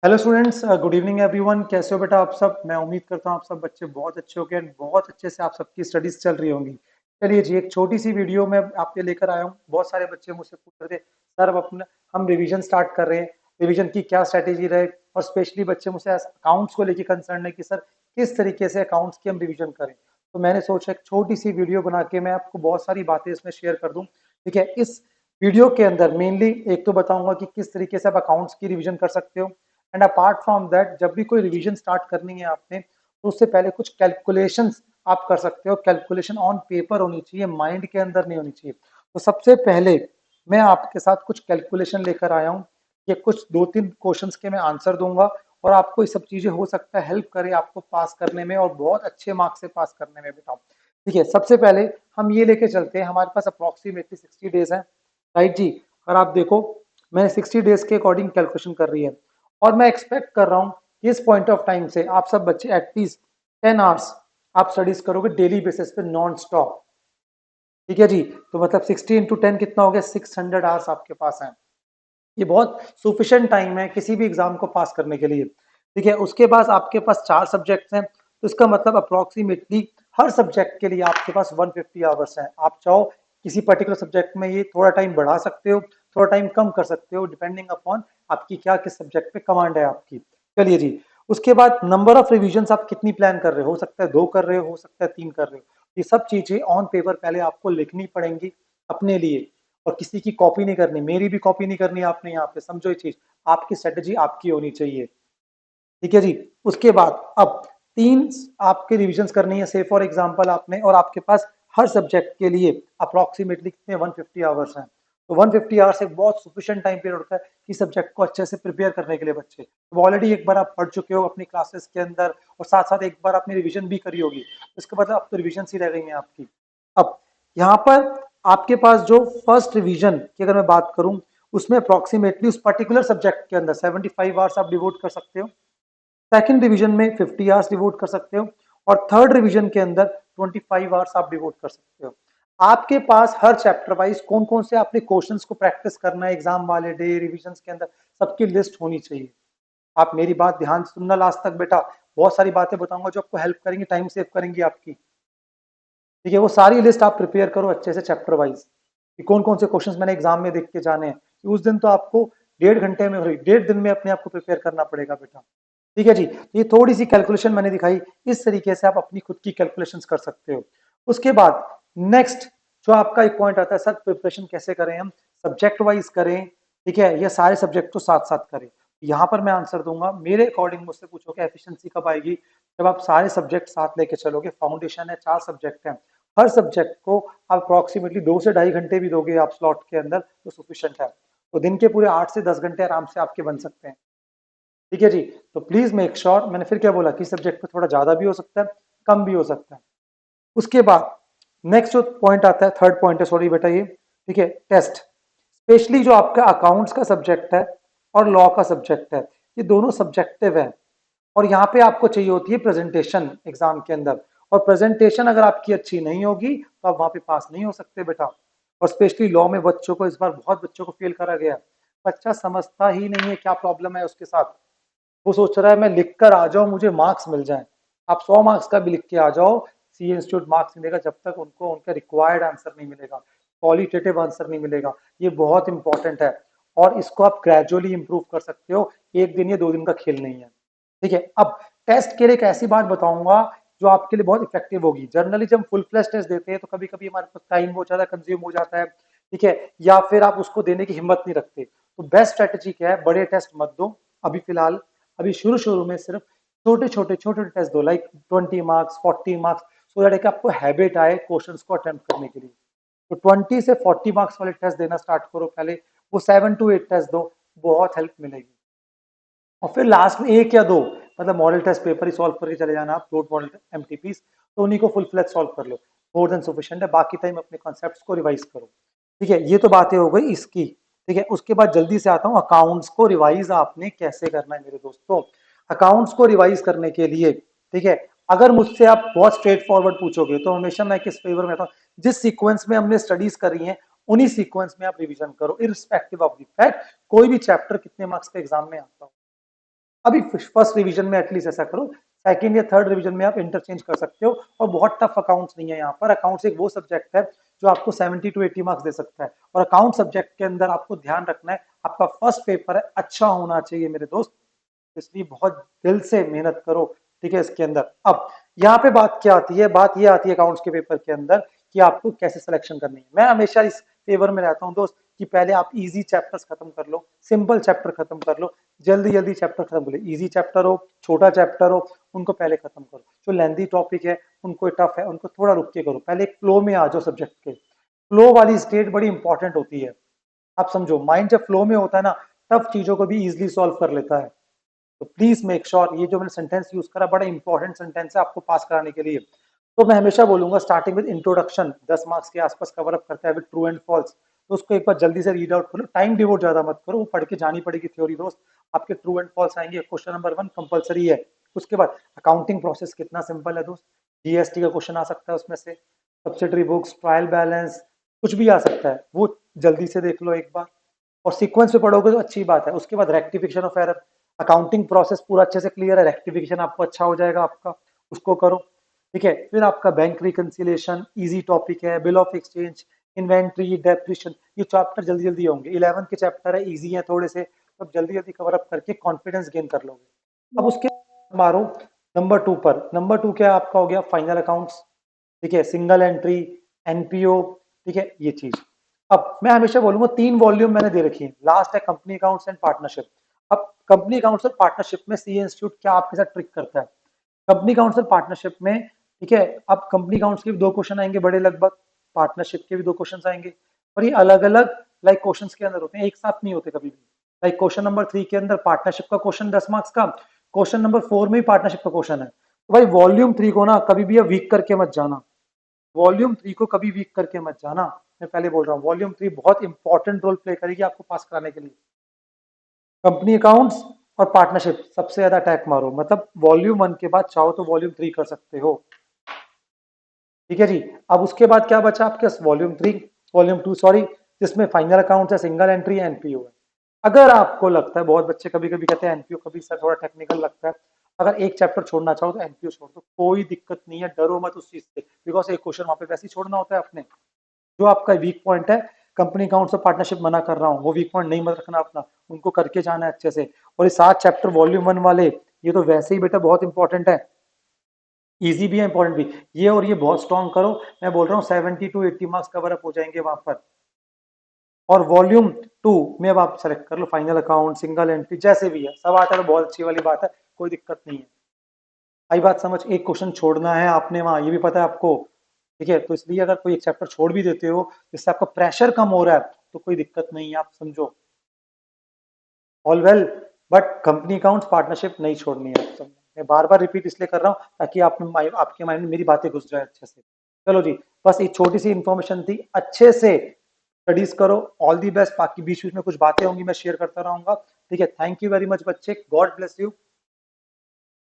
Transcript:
Hello students, good evening everyone. कैसे हो बेटा आप सब? मैं उम्मीद करता हूँ आप सब बच्चे बहुत अच्छे होंगे एंड बहुत अच्छे से आप सबकी स्टडीज चल रही होंगी। चलिए जी, एक छोटी सी वीडियो में आपके लेकर आया हूँ। बहुत सारे बच्चे मुझसे पूछ रहे थे, सर अब अपना हम रिवीजन स्टार्ट कर रहे हैं, रिवीजन की क्या स्ट्रैटेजी रहे। और स्पेशली बच्चे मुझसे अकाउंट्स को लेकर कंसर्न है कि सर किस तरीके से अकाउंट्स की हम रिवीजन करें। तो मैंने सोचा एक छोटी सी वीडियो बना के मैं आपको बहुत सारी बातें इसमें शेयर कर दूं। ठीक है, इस वीडियो के अंदर मेनली एक तो बताऊंगा कि किस तरीके से आप अकाउंट्स की रिवीजन कर सकते हो। एंड अपार्ट फ्रॉम दैट, जब भी कोई रिवीजन स्टार्ट करनी है आपने, तो उससे पहले कुछ कैलकुलेशंस आप कर सकते हो। कैलकुलेशन ऑन पेपर होनी चाहिए, माइंड के अंदर नहीं होनी चाहिए। तो सबसे पहले मैं आपके साथ कुछ कैलकुलेशन लेकर आया हूँ। ये कुछ दो तीन क्वेश्चंस के मैं आंसर दूंगा और आपको ये सब चीजें हो सकता है हेल्प करे आपको पास करने में और बहुत अच्छे मार्क्स से पास करने में बेटा। ठीक है, सबसे पहले हम ये लेके चलते हैं, हमारे पास अप्रोक्सीमेटली 60 डेज है, राइट जी। और आप देखो, मैंने 60 डेज के अकॉर्डिंग कैलकुलेशन कर रही है और मैं एक्सपेक्ट कर रहा हूँ कि इस पॉइंट ऑफ टाइम से आप सब बच्चे एटलीस्ट 10 आवर्स आप स्टडीज करोगे डेली बेसिस पे नॉन स्टॉप। ठीक है जी, तो मतलब 60 × 10 कितना हो गया? 600 आवर्स आपके पास है। ये बहुत सुफिशिएंट टाइम है किसी भी एग्जाम को पास करने के लिए। ठीक है, उसके बाद आपके पास 4 सब्जेक्ट्स हैं, तो इसका मतलब अप्रोक्सीमेटली हर सब्जेक्ट के लिए आपके पास 150 आवर्स हैं। आप चाहो किसी पर्टिकुलर सब्जेक्ट में ये थोड़ा टाइम बढ़ा सकते हो, थोड़ा टाइम कम कर सकते हो, डिपेंडिंग अपॉन आपकी क्या किस सब्जेक्ट पे कमांड है आपकी। चलिए जी, उसके बाद नंबर ऑफ रिविजन आप कितनी प्लान कर रहे हो सकता है 2 कर रहे हो सकता है 3 कर रहे हो। ये सब चीजें ऑन पेपर पहले आपको लिखनी पड़ेंगी अपने लिए, और किसी की कॉपी नहीं करनी, मेरी भी कॉपी नहीं करनी आपने। यहाँ पे समझो ये चीज, आपकी स्ट्रेटेजी आपकी होनी चाहिए। ठीक है जी, उसके बाद अब 3 आपके रिविजन करनी है, से फॉर एग्जाम्पल आपने, और आपके पास हर सब्जेक्ट के लिए अप्रोक्सीमेटली कितने 150 आवर्स हैं। तो 150 आवर्स एक बहुत सफिशिएंट टाइम पीरियड होता है कि सब्जेक्ट को अच्छे से प्रिपेयर करने के लिए बच्चे। तो ऑलरेडी एक बार आप पढ़ चुके हो अपनी क्लासेस के अंदर और साथ साथ एक बार आपने रिविजन भी करी होगी, इसके बाद अब तो रिविजन ही रह गई है आपकी। अब यहाँ पर आपके पास जो फर्स्ट रिवीजन की अगर मैं बात करूं, उसमें अप्रोक्सीमेटली उस पर्टिकुलर सब्जेक्ट के अंदर 75 आवर्स आप डिवोट कर सकते हो। सेकंड रिवीजन में 50 आवर्स डिवोट कर सकते हो और थर्ड रिवीजन के अंदर 25 आवर्स आप डिवोट कर सकते हो। आपके पास हर चैप्टर वाइज कौन कौन से आपने क्वेश्चंस को प्रैक्टिस करना है एग्जाम वाले डे रिवीजन के अंदर, सबकी लिस्ट होनी चाहिए। आप मेरी बात ध्यान से सुनना लास्ट तक बेटा, बहुत सारी बातें बताऊंगा जो आपको हेल्प करेंगी, टाइम सेव करेंगी आपकी। ठीक है, वो सारी लिस्ट आप प्रिपेयर करो अच्छे से चैप्टर वाइज कि कौन कौन से क्वेश्चंस मैंने एग्जाम में देख के जाने हैं। उस दिन तो आपको 1.5 घंटे में, 1.5 दिन में अपने आप को प्रिपेयर करना पड़ेगा बेटा। ठीक है जी, तो ये थोड़ी सी कैलकुलेशन मैंने दिखाई, इस तरीके से आप अपनी खुद की कैलकुलेशन कर सकते हो। उसके बाद नेक्स्ट जो आपका एक पॉइंट आता है, सर प्रिपरेशन कैसे करें हम, सब्जेक्ट वाइज करें, ठीक है, या सारे सब्जेक्ट को साथ साथ करें। यहाँ पर मैं आंसर दूंगा मेरे अकॉर्डिंग। मुझसे पूछोगे एफिशिएंसी कब आएगी, जब आप सारे सब्जेक्ट साथ लेके चलोगे। फाउंडेशन है, 4 सब्जेक्ट हैं, हर सब्जेक्ट को आप अप्रोक्सीमेटली 2 से ढाई घंटे भी दोगे आप स्लॉट के अंदर तो सफिशियंट है। तो दिन के पूरे 8 से 10 घंटे आराम से आपके बन सकते हैं। ठीक है जी, तो प्लीज मेक श्योर, मैंने फिर क्या बोला कि सब्जेक्ट पे थोड़ा ज्यादा भी हो सकता है, कम भी हो सकता है। उसके बाद नेक्स्ट जो पॉइंट आता है, थर्ड पॉइंट है, सॉरी बेटा ये, ठीक है, टेस्ट। स्पेशली जो आपका अकाउंट्स का सब्जेक्ट है और लॉ का सब्जेक्ट है, ये दोनों सब्जेक्टिव है और यहाँ पे आपको चाहिए होती है प्रेजेंटेशन एग्जाम के अंदर। और प्रेजेंटेशन अगर आपकी अच्छी नहीं होगी तो आप वहां पे पास नहीं हो सकते बेटा। और स्पेशली लॉ में बच्चों को इस बार बहुत बच्चों को फेल करा गया। बच्चा समझता ही नहीं है क्या प्रॉब्लम है उसके साथ, वो सोच रहा है मैं लिख कर आ जाऊं मुझे मार्क्स मिल जाए। आप 100 मार्क्स का भी लिख के आ जाओ, सी इंस्टीट्यूट मार्क्स मिलेगा जब तक उनको उनका रिक्वायर्ड आंसर नहीं मिलेगा, क्वालिटेटिव आंसर नहीं मिलेगा। ये बहुत इंपॉर्टेंट है और इसको आप ग्रेजुअली इंप्रूव कर सकते हो, एक दिन या 2 दिन का खेल नहीं है। ठीक है, अब टेस्ट के लिए एक ऐसी बात बताऊंगा जो आपके लिए बहुत इफेक्टिव होगी। जनरली जब हम फुल फ्लैश टेस्ट देते हैं तो कभी कभी हमारे पास टाइम बहुत ज्यादा कंज्यूम हो जाता है, ठीक है, या फिर आप उसको देने की हिम्मत नहीं रखते। तो बेस्ट स्ट्रेटेजी क्या है, बड़े टेस्ट मत दो अभी फिलहाल। अभी शुरू शुरू में सिर्फ छोटे छोटे टेस्ट दो, like 20 marks 40 marks, so that आपको हैबिट आए क्वेश्चंस को अटेम्प्ट करने के लिए। तो 20 से 40 मार्क्स वाले टेस्ट देना स्टार्ट करो पहले, वो 7 to 8 टेस्ट दो, बहुत हेल्प मिलेगी। और फिर लास्ट में एक या दो, मतलब मॉडल टेस्ट पेपर ही सॉल्व करके चले जाना आप, 2 मॉडल एमटीपीस, तो उन्हीं को फुल फ्लैश सॉल्व कर लो, मोर देन सफिशिएंट है। बाकी टाइम अपने कॉन्सेप्ट्स को रिवाइज करो। ठीक है, ये तो बातें हो गई इसकी। ठीक है, उसके बाद जल्दी से आता हूँ, अकाउंट्स को रिवाइज आपने कैसे करना है मेरे दोस्तों। अकाउंट्स को रिवाइज करने के लिए, ठीक है, अगर मुझसे आप बहुत स्ट्रेट फॉरवर्ड पूछोगे तो हमेशा मैं किस फेवर में आता हूँ, जिस सीक्वेंस में हमने स्टडीज करी है उन्हीं सीक्वेंस में आप रिवीजन करो, इररिस्पेक्टिव ऑफ द फैक्ट कोई भी चैप्टर कितने मार्क्स के एग्जाम में आता हो। अभी फर्स्ट रिवीजन में एटलीस्ट ऐसा करो, सेकंड या थर्ड रिवीजन में आप इंटरचेंज कर सकते हो। और बहुत टफ अकाउंट्स नहीं है यहाँ पर। अकाउंट्स एक वो सब्जेक्ट है जो आपको 70 टू 80 मार्क्स दे सकता है। और अकाउंट सब्जेक्ट के अंदर आपको ध्यान रखना है, आपका फर्स्ट पेपर है, अच्छा होना चाहिए मेरे दोस्त, इसलिए बहुत दिल से मेहनत करो, ठीक है। इसके अंदर अब यहाँ पे बात क्या आती है, बात ये आती है अकाउंट्स के पेपर के अंदर कि आपको कैसे सिलेक्शन करनी है। मैं हमेशा इस फेवर में रहता हूँ दोस्त कि पहले आप इजी चैप्टर्स खत्म कर लो, सिंपल चैप्टर खत्म कर लो, जल्दी जल्दी चैप्टर खत्म करो। इजी चैप्टर हो, छोटा चैप्टर हो, उनको पहले खत्म करो। जो लेंथी टॉपिक है, उनको टफ है, उनको थोड़ा रुक के करो, पहले एक फ्लो में आ जाओ। सब्जेक्ट के फ्लो वाली स्टेट बड़ी इंपॉर्टेंट होती है। आप समझो, माइंड जब फ्लो में होता है ना, टफ चीजों को भी इजिली सॉल्व कर लेता है। तो प्लीज मेक श्योर, ये जो मैंने सेंटेंस यूज करा बड़ा इंपॉर्टेंट सेंटेंस है आपको पास कराने के लिए। तो मैं हमेशा बोलूंगा स्टार्टिंग विद इंट्रोडक्शन, 10 मार्क्स के आसपास कवर अप करता है विद ट्रू एंड फॉल्स। तो उसको एक बार जल्दी से रीड आउट करो, टाइम डिवोट ज्यादा मत करो, वो पढ़ के जानी पड़ेगी थ्योरी दोस्त। आपके ट्रू एंड फॉल्स आएंगे, क्वेश्चन नंबर 1 कंपलसरी है। उसके बाद अकाउंटिंग प्रोसेस कितना सिंपल है दोस्त, जीएसटी का क्वेश्चन आ सकता है उसमें से, सब्सिडरी बुक्स, ट्रायल बैलेंस, कुछ भी आ सकता है, वो जल्दी से देख लो एक बार। और सीक्वेंस में पढ़ोगे तो अच्छी बात है। उसके बाद rectification of error, accounting process पूरा अच्छे से क्लियर है, रेक्टिफिकेशन आपको अच्छा हो जाएगा आपका, उसको करो, ठीक है। फिर आपका बैंक रिकंसिलिएशन इजी टॉपिक है, bill of exchange, inventory, depression, ये चैप्टर जल्दी जल्दी होंगे। 11 के चैप्टर है, इजी है थोड़े से, तो जल्दी जल्दी कवर अप करके कॉन्फिडेंस गेन कर लोगे। अब उसके मारो नंबर 2 पर। नंबर 2 क्या आपका हो गया, फाइनल अकाउंट्स, ठीक है, सिंगल एंट्री, एनपीओ, ठीक है, ये चीज। अब मैं हमेशा बोलूंगा 3 वॉल्यूम मैंने दे रखी है, लास्ट है कंपनी अकाउंट्स एंड पार्टनरशिप। अब कंपनी अकाउंट्स और पार्टनरशिप में सी इंस्टीट्यूट क्या आपके साथ ट्रिक करता है, कंपनी अकाउंट्स और पार्टनरशिप में, ठीक है। अब कंपनी अकाउंट्स के भी 2 क्वेश्चन आएंगे बड़े लगभग, पार्टनरशिप के भी 2 क्वेश्चन आएंगे, और ये अलग अलग लाइक क्वेश्चन के अंदर होते हैं, एक साथ नहीं होते कभी भी। लाइक क्वेश्चन नंबर 3 के अंदर पार्टनरशिप का क्वेश्चन 10 मार्क्स का, क्वेश्चन नंबर 4 में ही पार्टनरशिप का क्वेश्चन है। तो भाई वॉल्यूम 3 को ना कभी भी वीक करके मत जाना, वॉल्यूम 3 को कभी वीक करके मत जाना। मैं पहले बोल रहा हूँ, वॉल्यूम 3 बहुत इंपॉर्टेंट रोल प्ले करेगी आपको पास कराने के लिए। कंपनी अकाउंट्स और पार्टनरशिप सबसे ज्यादा अटैक मारो, मतलब वॉल्यूम 1 के बाद चाहो तो वॉल्यूम 3 कर सकते हो, ठीक है जी। अब उसके बाद क्या बचा आपके पास, वॉल्यूम 2 सॉरी, जिसमें फाइनल अकाउंट्स है, सिंगल एंट्री, एनपीओ है। अगर आपको लगता है, बहुत बच्चे कभी कभी कहते हैं एनपीओ कभी सर थोड़ा टेक्निकल लगता है, अगर एक चैप्टर छोड़ना चाहो तो एनपीओ छोड़ दो, कोई दिक्कत नहीं है, डरो मत उस चीज से, बिकॉज एक क्वेश्चन वहां पे वैसे ही छोड़ना होता है आपने। जो आपका वीक पॉइंट है, कंपनी अकाउंट से पार्टनरशिप मना कर रहा हूँ, वो वीक पॉइंट नहीं मत रखना अपना, उनको करके जाना है अच्छे से। और ये 7 चैप्टर वॉल्यूम 1 वाले, ये तो वैसे ही बेटा बहुत इंपॉर्टेंट है, इजी भी है, इंपॉर्टेंट भी। ये और ये बहुत स्ट्रॉन्ग करो, मैं बोल रहा हूँ 70 टू 80 मार्क्स कवर अप हो जाएंगे वहां पर। और वॉल्यूम 2 में अब आप सेलेक्ट कर लो फाइनल अकाउंट, सिंगल एंट्री, जैसे भी है सब आता है तो बहुत अच्छी वाली बात है, कोई दिक्कत नहीं है। आई बात समझ, एक क्वेश्चन छोड़ना है आपने वहां, ये भी पता है आपको, ठीक है। तो इसलिए अगर कोई एक चैप्टर छोड़ भी देते हो, जिससे आपका प्रेशर कम हो रहा है, तो कोई दिक्कत नहीं है, आप समझो, all well. But company accounts partnership नहीं छोड़नी है, आप समझो। मैं बार बार रिपीट इसलिए कर रहा हूँ ताकि आपके माइंड में मेरी बातें घुस जाए अच्छे से। चलो जी, बस एक छोटी सी इंफॉर्मेशन थी, अच्छे से स्टडीज करो, ऑल दी बेस्ट। बाकी बीच बीच में कुछ बातें होंगी मैं शेयर करता रहूंगा, ठीक है। थैंक यू वेरी मच बच्चे, गॉड ब्लेस यू।